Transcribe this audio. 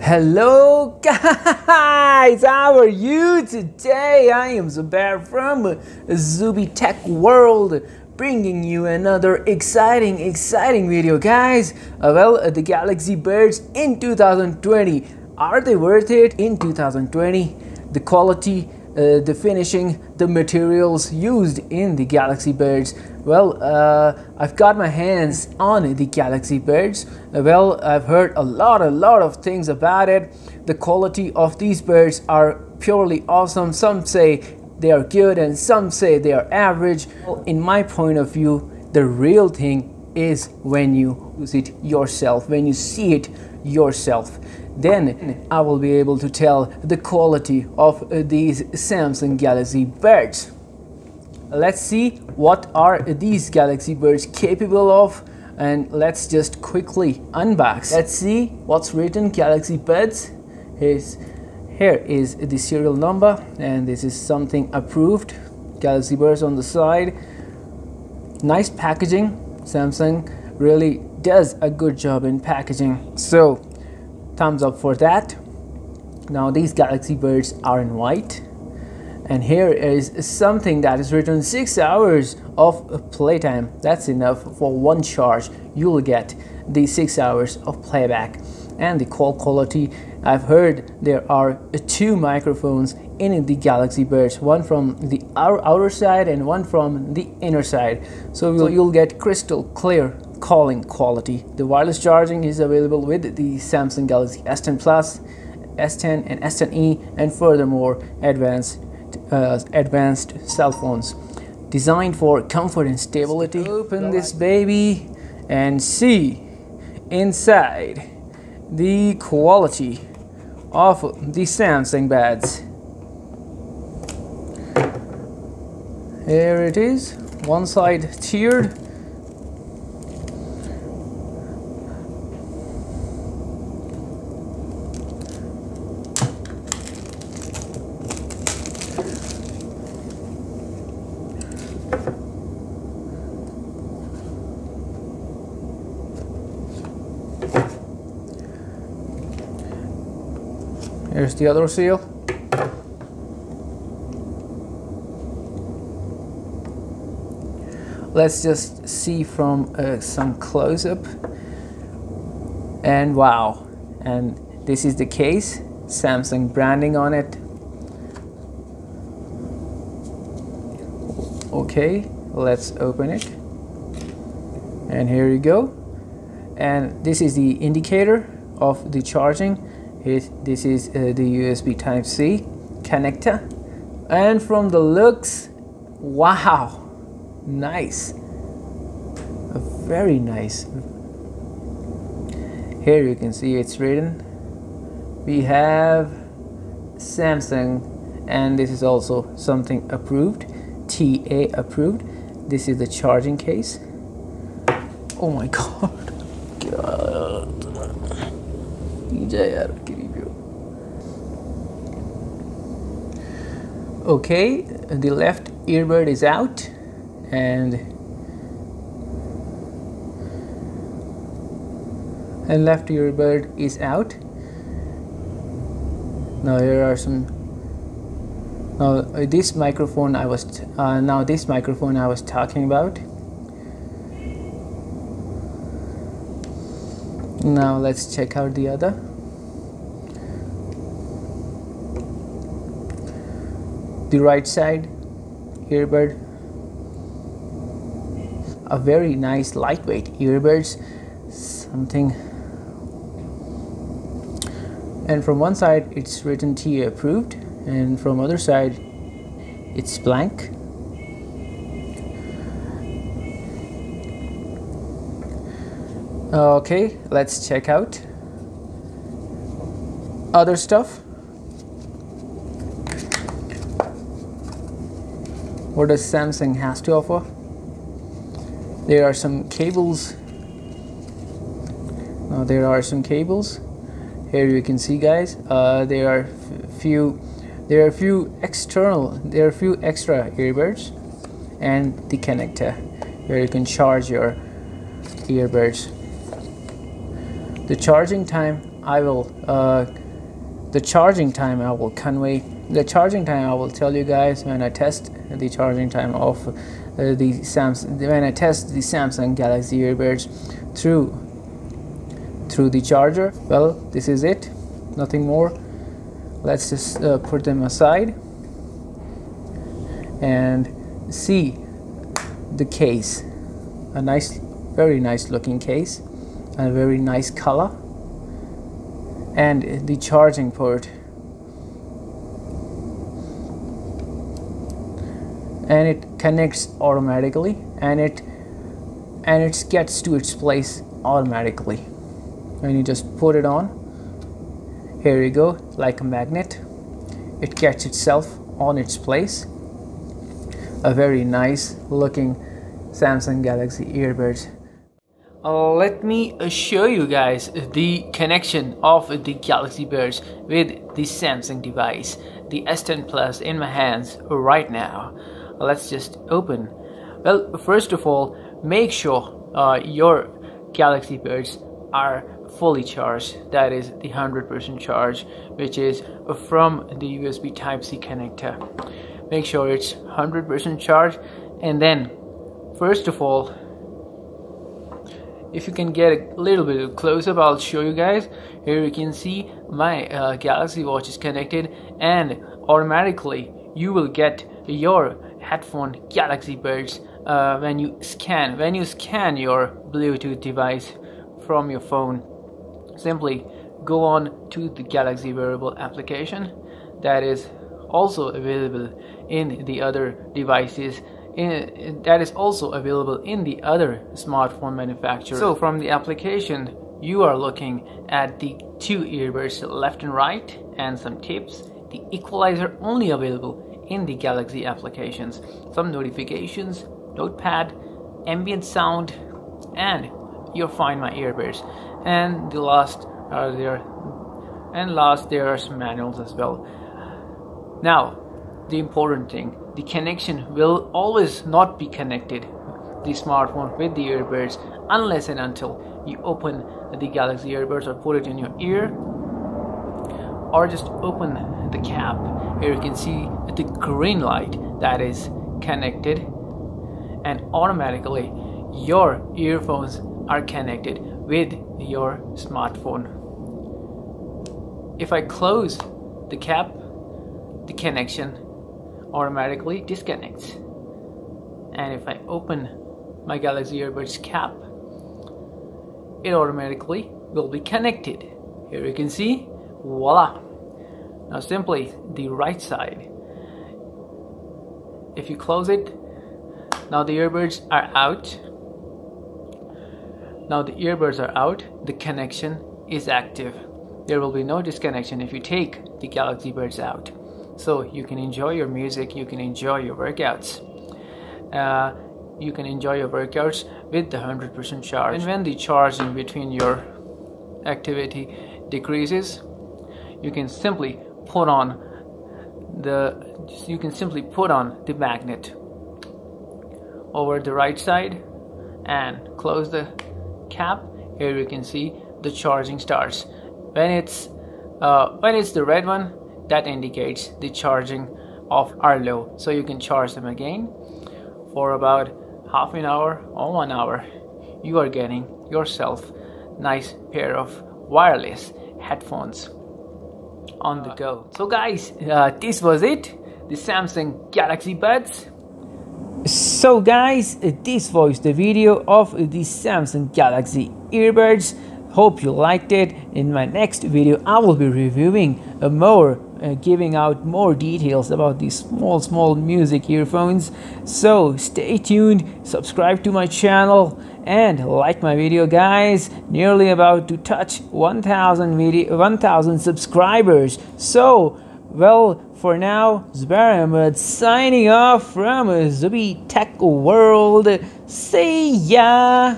Hello guys, how are you today? I am Zubair from Zuby Tech World, bringing you another exciting video, guys. The galaxybuds in 2020, are they worth it in 2020? The quality, the finishing, the materials used in the galaxybuds. I've got my hands on the galaxybuds. I've heard a lot of things about it. The quality of these birds are purely awesome. Some say they are good and some say they are average. In my point of view, the real thing is when you use it yourself, when you see it yourself. Then I will be able to tell the quality of these Samsung galaxybuds. Let's see what are these galaxybuds capable of, and let's just quickly unbox. Let's see what's written. Galaxybuds. Here is the serial number, and this is something approved. Galaxybuds on the side. Nice packaging. Samsung really does a good job in packaging, so thumbs up for that. Now these galaxybuds are in white, and here is something that is written 6 hours of playtime. That's enough for one charge. You will get the 6 hours of playback. And the call quality, I've heard there are 2 microphones in the galaxybuds, one from the outer side and one from the inner side, so you'll get crystal clear calling quality. The wireless charging is available with the Samsung Galaxy S10 Plus, S10 and S10e, and furthermore advanced cell phones designed for comfort and stability. Open this baby and see inside the quality of the Samsung buds. Here it is, one side tiered. Here's the other seal. Let's just see from some close-up. And wow, and this is the case, Samsung branding on it. Okay, let's open it. And here you go. And this is the indicator of the charging. This is the USB Type-C connector, and from the looks, wow, nice, very nice. Here you can see it's written, we have Samsung, and this is also something approved, TA approved. This is the charging case. Oh my god. Okay, the left earbud is out, and left earbud is out. Now here are some. Now this microphone I was talking about. Now let's check out the other. The right side earbud, a very nice lightweight earbuds, something. And from one side it's written TA approved, and from other side it's blank. Okay, let's check out other stuff. What does Samsung has to offer? There are some cables. Now there are some cables. Here you can see, guys. There are a few extra earbuds, and the connector where you can charge your earbuds. The charging time, I will the charging time I will convey. The charging time I will tell you guys when I test the charging time of the Samsung Galaxy earbuds through the charger. Well, this is it, nothing more. Let's just put them aside and see the case. A nice, very nice looking case, a very nice color, and the charging port, and it connects automatically, and it gets to its place automatically when you just put it on. Here you go, like a magnet, it gets itself on its place. A very nice looking Samsung Galaxy earbuds. Let me show you guys the connection of the Galaxy Buds with the Samsung device, the S10 Plus, in my hands right now. Let's just open. Well, first of all, make sure your Galaxy Buds are fully charged. That is the 100% charge, which is from the USB Type-C connector. Make sure it's 100% charged, and then first of all, if you can get a little bit close up, I'll show you guys. Here you can see my Galaxy Watch is connected, and automatically you will get your headphone Galaxy Buds when you scan your Bluetooth device from your phone. Simply go on to the Galaxy Wearable application that is also available in the other devices, that is also available in the other smartphone manufacturers. So from the application, you are looking at the two earbuds left and right and some tips, the equalizer only available in the Galaxy applications, some notifications, notepad, ambient sound, and your Find My earbuds. And the last are there, and last there are some manuals as well. Now, the important thing, the connection will always not be connected, the smartphone with the earbuds, unless and until you open the Galaxy earbuds or put it in your ear, or just open the cap. Here you can see the green light that is connected, and automatically your earphones are connected with your smartphone. If I close the cap, the connection automatically disconnects, and if I open my Galaxy earbuds cap, it automatically will be connected. Here you can see, voila. Now simply the right side, if you close it, now the earbuds are out. Now the earbuds are out, the connection is active. There will be no disconnection if you take the Galaxy Buds out. So you can enjoy your music, you can enjoy your workouts. You can enjoy your workouts with the 100% charge. And when the charge in between your activity decreases, you can simply put on the magnet over the right side and close the cap. Here you can see the charging starts. When it's the red one, that indicates the charging of are low, so you can charge them again for about half an hour or 1 hour. You are getting yourself nice pair of wireless headphones on the go. So guys, this was it, the Samsung Galaxy Buds. So guys, this was the video of the Samsung Galaxy earbuds. Hope you liked it. In my next video I will be reviewing giving out more details about these small music earphones. So stay tuned, subscribe to my channel, and like my video, guys. Nearly about to touch 1,000 subscribers. So well, for now, Zubair Ahmed signing off from Zubi Tech World. See ya.